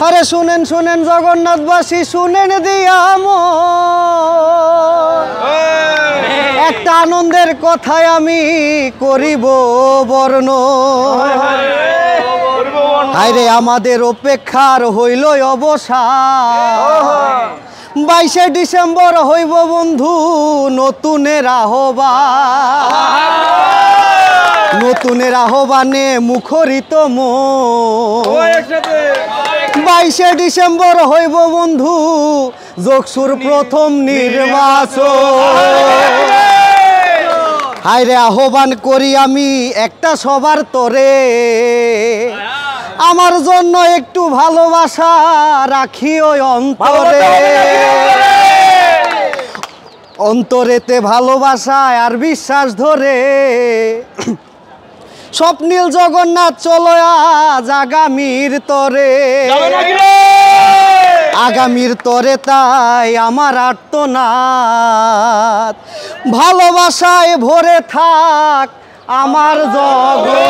আরে শুনেন শুনেন জগন্নাথবাসী শুনেন দিয়াম একটা আনন্দের কথায় আমি করিব বর্ণ আরে আমাদের অপেক্ষার হইল অবসান 22শে ডিসেম্বর হইব বন্ধু নতুনের আহ্বান নতুনের আহ্বানে মুখরিত মন 22শে ডিসেম্বর হইব বন্ধু যোগসুর প্রথম নির্বাচন হায়রে আহ্বান করি আমি একটা সবার তরে আমার জন্য একটু ভালোবাসা রাখিও অন্তরে অন্তরেতে ভালোবাসায় আর বিশ্বাস ধরে স্বপ্নীল জগন্নাথ চলো আজ আগামীর তরে আগামীর তরে তাই আমার আর্তনাদ ভালোবাসায় ভরে থাক আমার জগৎ।